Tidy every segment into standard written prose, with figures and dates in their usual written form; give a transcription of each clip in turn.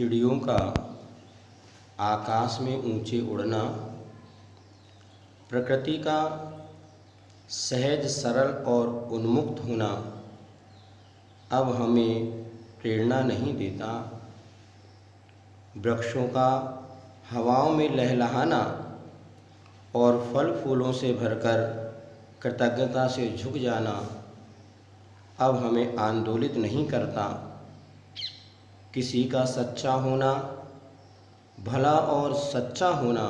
चिड़ियों का आकाश में ऊंचे उड़ना, प्रकृति का सहज सरल और उन्मुक्त होना अब हमें प्रेरणा नहीं देता। वृक्षों का हवाओं में लहलहाना और फल फूलों से भरकर कृतज्ञता से झुक जाना अब हमें आंदोलित नहीं करता। किसी का सच्चा होना, भला और सच्चा होना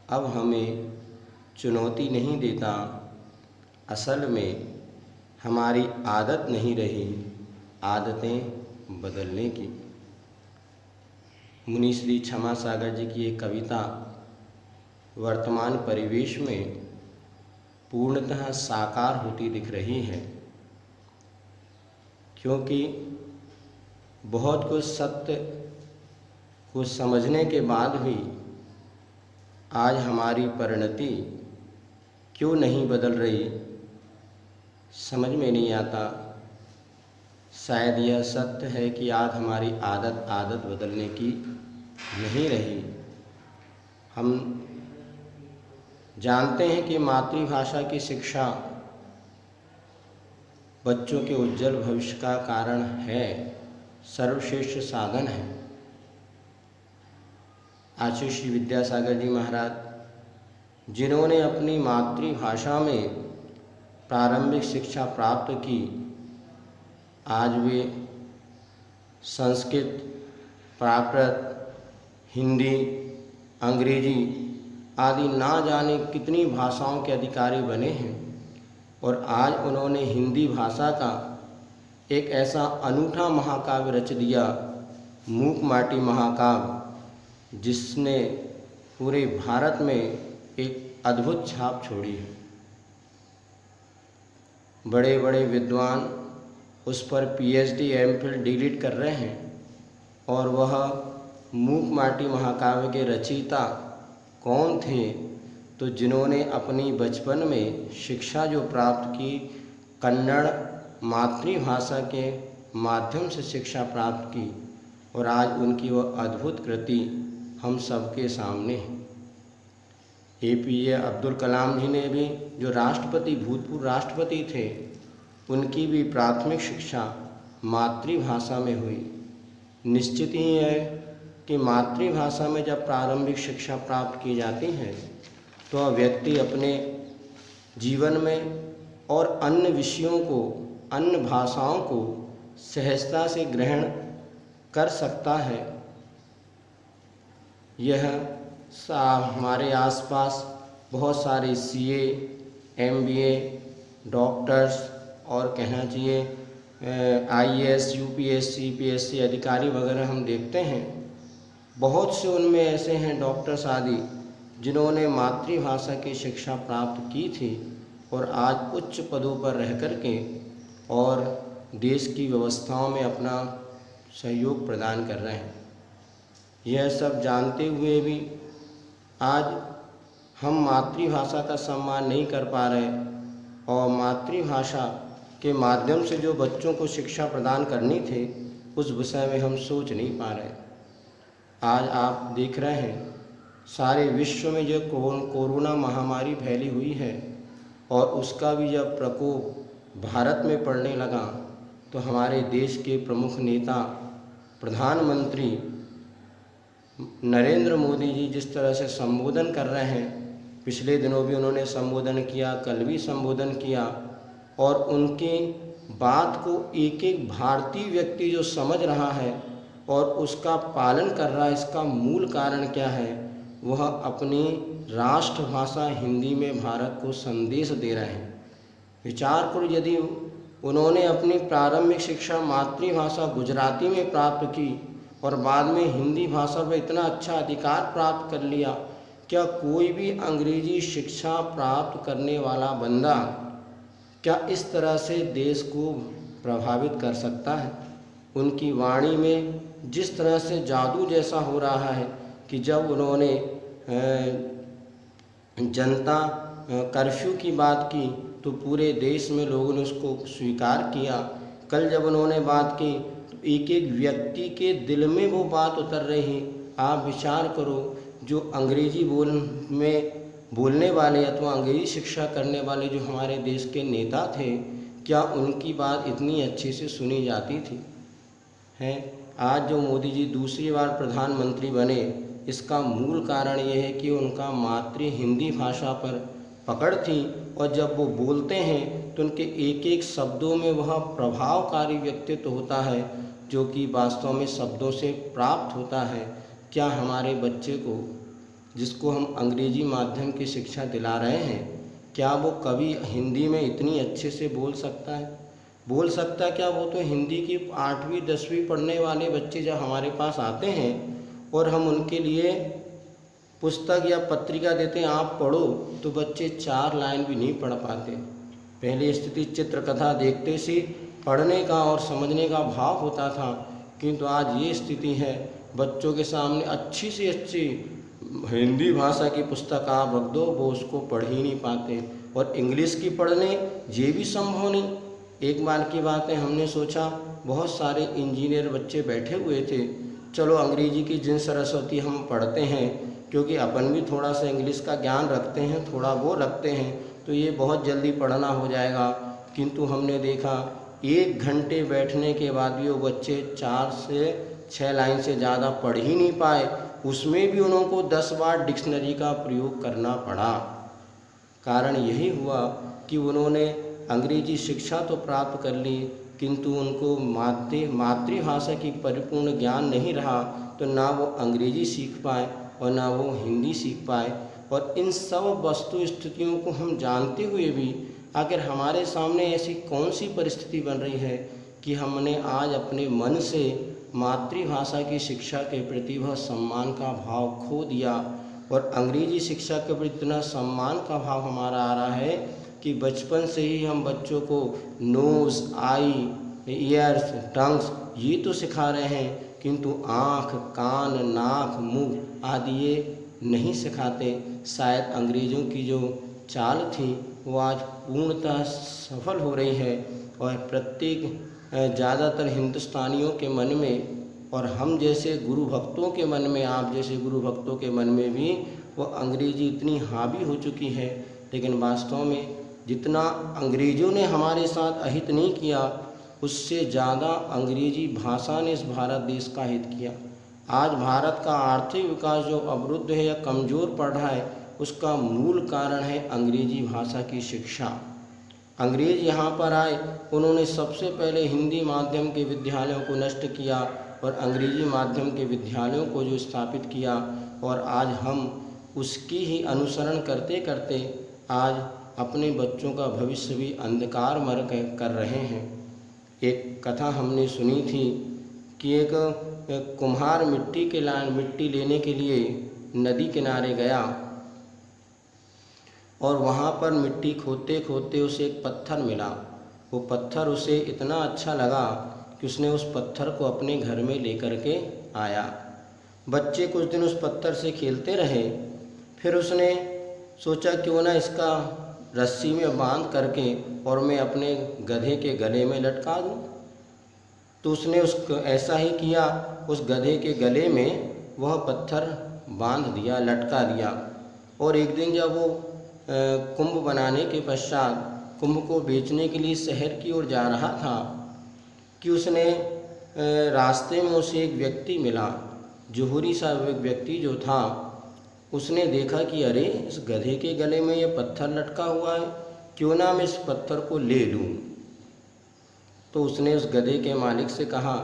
अब हमें चुनौती नहीं देता। असल में हमारी आदत नहीं रही आदतें बदलने की। मुनि श्री क्षमा सागर जी की एक कविता वर्तमान परिवेश में पूर्णतः साकार होती दिख रही है, क्योंकि बहुत कुछ सत्य को समझने के बाद भी आज हमारी परिणति क्यों नहीं बदल रही समझ में नहीं आता। शायद यह सत्य है कि आज हमारी आदत बदलने की नहीं रही। हम जानते हैं कि मातृभाषा की शिक्षा बच्चों के उज्जवल भविष्य का कारण है, सर्वश्रेष्ठ साधन है। आचार्य श्री विद्यासागर जी महाराज, जिन्होंने अपनी मातृभाषा में प्रारंभिक शिक्षा प्राप्त की, आज वे संस्कृत, प्राकृत, हिंदी, अंग्रेजी आदि ना जाने कितनी भाषाओं के अधिकारी बने हैं। और आज उन्होंने हिंदी भाषा का एक ऐसा अनूठा महाकाव्य रच दिया, मूक माटी महाकाव्य, जिसने पूरे भारत में एक अद्भुत छाप छोड़ी है। बड़े बड़े विद्वान उस पर पीएचडी, एमफिल, डीलिट कर रहे हैं। और वह मूक माटी महाकाव्य के रचयिता कौन थे? तो जिन्होंने अपनी बचपन में शिक्षा जो प्राप्त की, कन्नड़ मातृभाषा के माध्यम से शिक्षा प्राप्त की, और आज उनकी वह अद्भुत कृति हम सबके सामने है। एपीजे अब्दुल कलाम जी ने भी, जो राष्ट्रपति, भूतपूर्व राष्ट्रपति थे, उनकी भी प्राथमिक शिक्षा मातृभाषा में हुई। निश्चित ही है कि मातृभाषा में जब प्रारंभिक शिक्षा प्राप्त की जाती है तो व्यक्ति अपने जीवन में और अन्य विषयों को, अन्य भाषाओं को सहजता से ग्रहण कर सकता है। यह हमारे आसपास बहुत सारे सीए, एमबीए, डॉक्टर्स और कहना चाहिए आईएएस, यूपीएससी, पीएससी अधिकारी वगैरह हम देखते हैं। बहुत से उनमें ऐसे हैं डॉक्टर्स आदि जिन्होंने मातृभाषा की शिक्षा प्राप्त की थी और आज उच्च पदों पर रह कर के और देश की व्यवस्थाओं में अपना सहयोग प्रदान कर रहे हैं। यह सब जानते हुए भी आज हम मातृभाषा का सम्मान नहीं कर पा रहे और मातृभाषा के माध्यम से जो बच्चों को शिक्षा प्रदान करनी थी उस विषय में हम सोच नहीं पा रहे। आज आप देख रहे हैं सारे विश्व में जो कोरोना महामारी फैली हुई है और उसका भी जब प्रकोप भारत में पड़ने लगा तो हमारे देश के प्रमुख नेता प्रधानमंत्री नरेंद्र मोदी जी जिस तरह से संबोधन कर रहे हैं, पिछले दिनों भी उन्होंने संबोधन किया, कल भी संबोधन किया, और उनकी बात को एक एक भारतीय व्यक्ति जो समझ रहा है और उसका पालन कर रहा है, इसका मूल कारण क्या है? वह अपनी राष्ट्रभाषा हिंदी में भारत को संदेश दे रहे हैं। विचार करो, यदि उन्होंने अपनी प्रारंभिक शिक्षा मातृभाषा गुजराती में प्राप्त की और बाद में हिंदी भाषा पर इतना अच्छा अधिकार प्राप्त कर लिया, क्या कोई भी अंग्रेजी शिक्षा प्राप्त करने वाला बंदा क्या इस तरह से देश को प्रभावित कर सकता है? उनकी वाणी में जिस तरह से जादू जैसा हो रहा है कि जब उन्होंने जनता कर्फ्यू की बात की तो पूरे देश में लोगों ने उसको स्वीकार किया। कल जब उन्होंने बात की तो एक एक व्यक्ति के दिल में वो बात उतर रही है। आप विचार करो, जो अंग्रेजी बोलने वाले अथवा अंग्रेजी शिक्षा करने वाले जो हमारे देश के नेता थे, क्या उनकी बात इतनी अच्छे से सुनी जाती थी? हैं आज जो मोदी जी दूसरी बार प्रधानमंत्री बने, इसका मूल कारण ये है कि उनका मातृ हिंदी भाषा पर पकड़ थी, और जब वो बोलते हैं तो उनके एक एक शब्दों में वह प्रभावकारी व्यक्तित्व होता है, जो कि वास्तव में शब्दों से प्राप्त होता है। क्या हमारे बच्चे को, जिसको हम अंग्रेजी माध्यम की शिक्षा दिला रहे हैं, क्या वो कभी हिंदी में इतनी अच्छे से बोल सकता है? बोल सकता है क्या? वो तो हिंदी की 8वीं 10वीं पढ़ने वाले बच्चे जब हमारे पास आते हैं और हम उनके लिए पुस्तक या पत्रिका देते हैं, आप पढ़ो, तो बच्चे 4 लाइन भी नहीं पढ़ पाते। पहले स्थिति चित्रकथा देखते से पढ़ने का और समझने का भाव होता था, किंतु आज ये स्थिति है, बच्चों के सामने अच्छी से अच्छी हिंदी भाषा की पुस्तक आप रख दो, वो उसको पढ़ ही नहीं पाते, और इंग्लिश की पढ़ने ये भी संभव नहीं। एक बार की बात है, हमने सोचा बहुत सारे इंजीनियर बच्चे बैठे हुए थे, चलो अंग्रेजी की जिन सरस्वती हम पढ़ते हैं, क्योंकि अपन भी थोड़ा सा इंग्लिश का ज्ञान रखते हैं, थोड़ा वो रखते हैं, तो ये बहुत जल्दी पढ़ना हो जाएगा। किंतु हमने देखा 1 घंटे बैठने के बाद भी वो बच्चे 4 से 6 लाइन से ज़्यादा पढ़ ही नहीं पाए। उसमें भी उनको 10 बार डिक्शनरी का प्रयोग करना पड़ा। कारण यही हुआ कि उन्होंने अंग्रेजी शिक्षा तो प्राप्त कर ली, किंतु उनको मातृभाषा की परिपूर्ण ज्ञान नहीं रहा, तो ना वो अंग्रेजी सीख पाए और ना वो हिंदी सीख पाए। और इन सब वस्तु स्थितियों को हम जानते हुए भी आखिर हमारे सामने ऐसी कौन सी परिस्थिति बन रही है कि हमने आज अपने मन से मातृभाषा की शिक्षा के प्रति वह सम्मान का भाव खो दिया, और अंग्रेजी शिक्षा के प्रति इतना सम्मान का भाव हमारा आ रहा है कि बचपन से ही हम बच्चों को नोज़, आई, ईयर्स, टंग्स ये तो सिखा रहे हैं, किंतु आँख, कान, नाक, मुंह आदि ये नहीं सिखाते। शायद अंग्रेज़ों की जो चाल थी वो आज पूर्णतः सफल हो रही है, और प्रत्येक ज़्यादातर हिंदुस्तानियों के मन में, और हम जैसे गुरु भक्तों के मन में, आप जैसे गुरु भक्तों के मन में भी वो अंग्रेजी इतनी हावी हो चुकी है। लेकिन वास्तव में जितना अंग्रेज़ों ने हमारे साथ अहित नहीं किया, उससे ज़्यादा अंग्रेजी भाषा ने इस भारत देश का हित किया। आज भारत का आर्थिक विकास जो अवरुद्ध है या कमज़ोर पड़ रहा है, उसका मूल कारण है अंग्रेजी भाषा की शिक्षा। अंग्रेज यहाँ पर आए, उन्होंने सबसे पहले हिंदी माध्यम के विद्यालयों को नष्ट किया और अंग्रेजी माध्यम के विद्यालयों को जो स्थापित किया, और आज हम उसकी ही अनुसरण करते करते आज अपने बच्चों का भविष्य भी अंधकारमय कर रहे हैं। एक कथा हमने सुनी थी कि एक कुम्हार मिट्टी लेने के लिए नदी किनारे गया, और वहाँ पर मिट्टी खोदते खोदते उसे एक पत्थर मिला। वो पत्थर उसे इतना अच्छा लगा कि उसने उस पत्थर को अपने घर में लेकर के आया। बच्चे कुछ दिन उस पत्थर से खेलते रहे, फिर उसने सोचा क्यों ना इसका रस्सी में बांध करके और मैं अपने गधे के गले में लटका दूँ। तो उसने ऐसा ही किया, उस गधे के गले में वह पत्थर बांध दिया, लटका दिया। और एक दिन जब वो कुंभ बनाने के पश्चात कुंभ को बेचने के लिए शहर की ओर जा रहा था कि उसने रास्ते में उसे एक व्यक्ति मिला, जोहरी सा व्यक्ति जो था। उसने देखा कि अरे इस गधे के गले में ये पत्थर लटका हुआ है, क्यों ना मैं इस पत्थर को ले लूँ। तो उसने उस गधे के मालिक से कहा,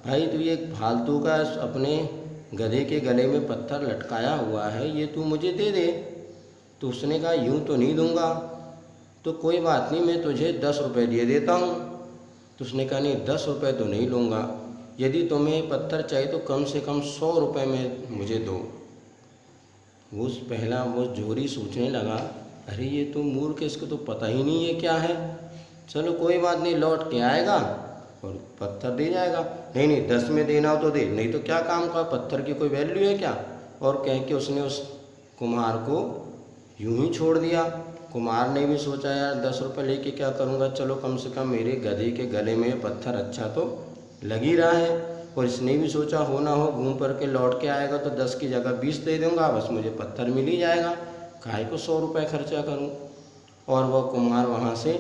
भाई तू ये फालतू का अपने गधे के गले में पत्थर लटकाया हुआ है, ये तू मुझे दे दे। तो उसने कहा यूँ तो नहीं दूंगा। तो कोई बात नहीं, मैं तुझे 10 रुपये दे देता हूँ। तो उसने कहा नहीं, 10 रुपये तो नहीं लूँगा, यदि तुम्हें पत्थर चाहिए तो कम से कम 100 रुपये में मुझे दो। वो जोहरी सोचने लगा, अरे ये तो मूर्ख, इसको तो पता ही नहीं है क्या है। चलो कोई बात नहीं, लौट के आएगा और पत्थर दे जाएगा। नहीं 10 में देना हो तो दे, नहीं तो क्या काम का, पत्थर की कोई वैल्यू है क्या। और कह के उसने उस कुम्हार को यूं ही छोड़ दिया। कुम्हार ने भी सोचा यार 10 रुपये लेके क्या करूँगा, चलो कम से कम मेरे गधे के गले में पत्थर अच्छा तो लग ही रहा है। और इसने भी सोचा हो ना हो घूम फिर के लौट के आएगा तो 10 की जगह 20 दे दूँगा, बस मुझे पत्थर मिल ही जाएगा, काहे को 100 रुपये खर्चा करूँ। और वह कुम्हार वहाँ से